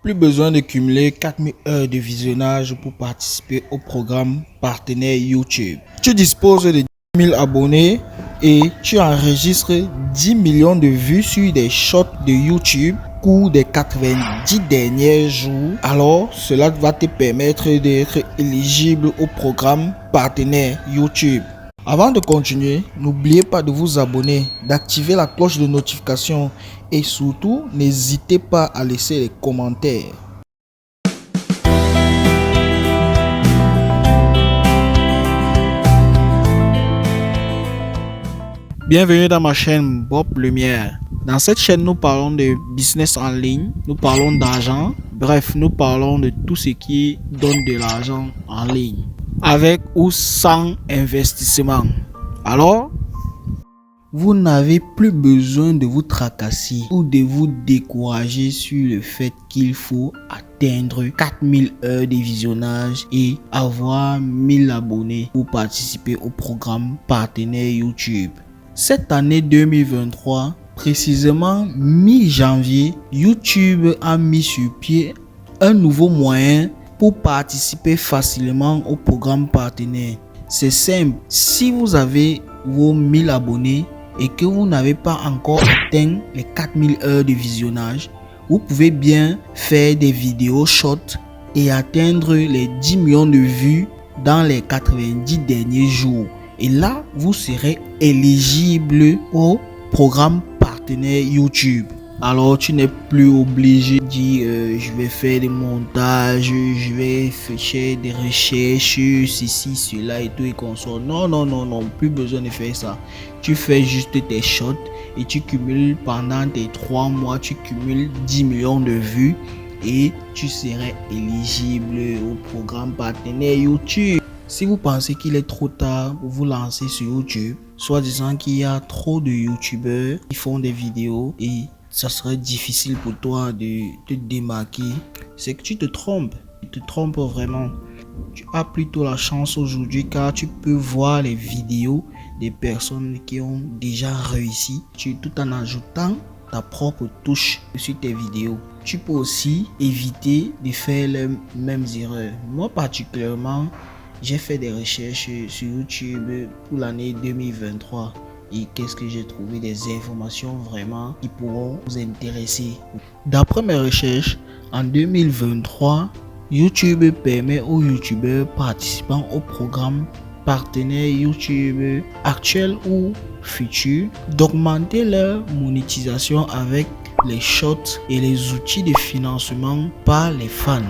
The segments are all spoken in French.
Plus besoin de cumuler 4000 heures de visionnage pour participer au programme partenaire YouTube. Tu disposes de 10 000 abonnés et tu enregistres 10 millions de vues sur des shorts de YouTube au cours des 90 derniers jours. Alors, cela va te permettre d'être éligible au programme partenaire YouTube. Avant de continuer, n'oubliez pas de vous abonner, d'activer la cloche de notification et surtout, n'hésitez pas à laisser les commentaires. Bienvenue dans ma chaîne Bob Lumière. Dans cette chaîne, nous parlons de business en ligne, nous parlons d'argent, bref, nous parlons de tout ce qui donne de l'argent en ligne, avec ou sans investissement. Alors, vous n'avez plus besoin de vous tracasser ou de vous décourager sur le fait qu'il faut atteindre 4000 heures de visionnage et avoir 1000 abonnés pour participer au programme partenaire YouTube. Cette année 2023, précisément mi-janvier, YouTube a mis sur pied un nouveau moyen pour participer facilement au programme partenaire. C'est simple, si vous avez vos 1000 abonnés et que vous n'avez pas encore atteint les 4000 heures de visionnage, vous pouvez bien faire des vidéos short et atteindre les 10 millions de vues dans les 90 derniers jours. Et là, vous serez éligible au programme partenaire YouTube. Alors, tu n'es plus obligé de dire je vais faire des montages, je vais faire des recherches, ceci, cela et tout et consort. Non, plus besoin de faire ça. Tu fais juste tes shorts et tu cumules pendant tes 3 mois, tu cumules 10 millions de vues et tu serais éligible au programme partenaire YouTube. Si vous pensez qu'il est trop tard pour vous lancer sur YouTube, soit disant qu'il y a trop de YouTubeurs qui font des vidéos et ça serait difficile pour toi de te démarquer, c'est que tu te trompes. Tu te trompes vraiment. Tu as plutôt la chance aujourd'hui car tu peux voir les vidéos des personnes qui ont déjà réussi, tout en ajoutant ta propre touche sur tes vidéos. Tu peux aussi éviter de faire les mêmes erreurs. Moi particulièrement, j'ai fait des recherches sur YouTube pour l'année 2023 et qu'est-ce que j'ai trouvé? Des informations vraiment qui pourront vous intéresser. D'après mes recherches, en 2023, YouTube permet aux YouTubeurs participant au programme partenaire YouTube actuel ou futur d'augmenter leur monétisation avec les shorts et les outils de financement par les fans.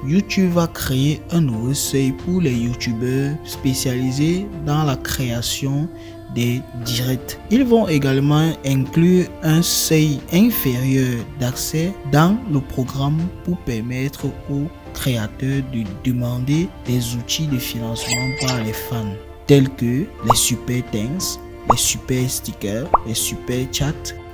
YouTube va créer un nouveau seuil pour les YouTubeurs spécialisés dans la création des directs. Ils vont également inclure un seuil inférieur d'accès dans le programme pour permettre aux créateurs de demander des outils de financement par les fans, tels que les super thanks, les super stickers, les super chats,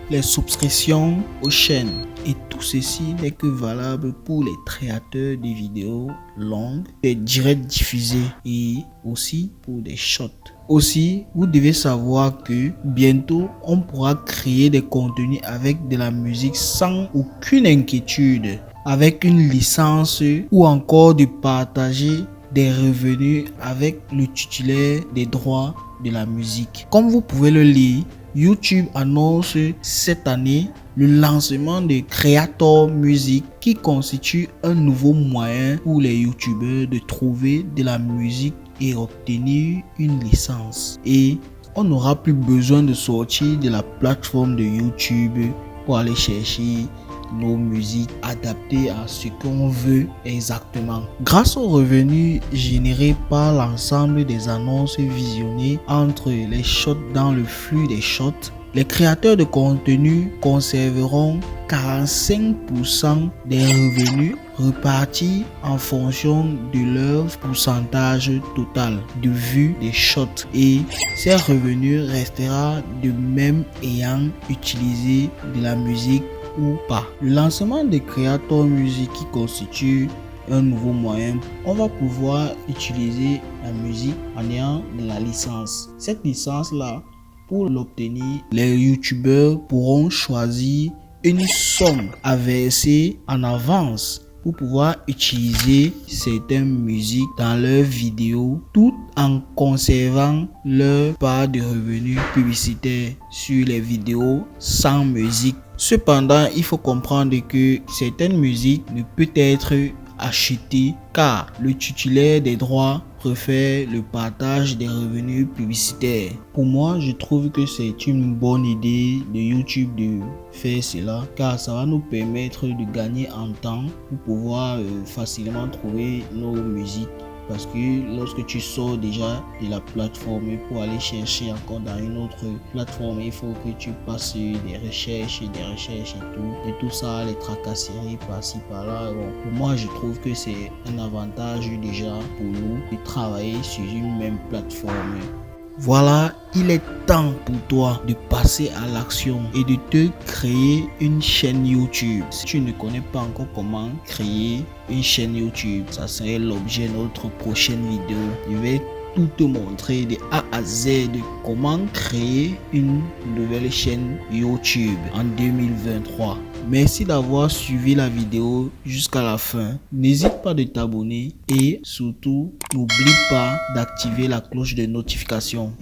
les souscriptions aux chaînes. Et tout ceci n'est que valable pour les créateurs de vidéos longues, des directs diffusés et aussi pour des shorts. Aussi, vous devez savoir que bientôt, on pourra créer des contenus avec de la musique sans aucune inquiétude, avec une licence ou encore de partager des revenus avec le titulaire des droits de la musique. Comme vous pouvez le lire, YouTube annonce cette année le lancement de Creator Music qui constitue un nouveau moyen pour les YouTubeurs de trouver de la musique et obtenir une licence. Et on n'aura plus besoin de sortir de la plateforme de YouTube pour aller chercher nos musiques adaptées à ce qu'on veut exactement. Grâce aux revenus générés par l'ensemble des annonces visionnées entre les shorts dans le flux des shorts, les créateurs de contenu conserveront 45% des revenus repartis en fonction de leur pourcentage total de vues des shorts et ces revenus restera de même ayant utilisé de la musique ou pas. Le lancement de Creator Music qui constitue un nouveau moyen, on va pouvoir utiliser la musique en ayant de la licence. Cette licence là, pour l'obtenir, les youtubeurs pourront choisir une somme à verser en avance pour pouvoir utiliser certaines musiques dans leurs vidéos tout en conservant leur part de revenus publicitaires sur les vidéos sans musique. Cependant, il faut comprendre que certaines musiques ne peuvent être achetées car le titulaire des droits préfère le partage des revenus publicitaires. Pour moi, je trouve que c'est une bonne idée de YouTube de faire cela car ça va nous permettre de gagner en temps pour pouvoir facilement trouver nos musiques. Parce que lorsque tu sors déjà de la plateforme pour aller chercher encore dans une autre plateforme, il faut que tu passes des recherches et tout ça, les tracasseries par-ci par-là. Bon, pour moi, je trouve que c'est un avantage déjà pour nous de travailler sur une même plateforme. Voilà, il est temps pour toi de passer à l'action et de te créer une chaîne YouTube. Si tu ne connais pas encore comment créer une chaîne YouTube, ça serait l'objet de notre prochaine vidéo. Je vais tout te montrer de A à Z de comment créer une nouvelle chaîne YouTube en 2023. Merci d'avoir suivi la vidéo jusqu'à la fin. N'hésite pas de t'abonner et surtout n'oublie pas d'activer la cloche de notification.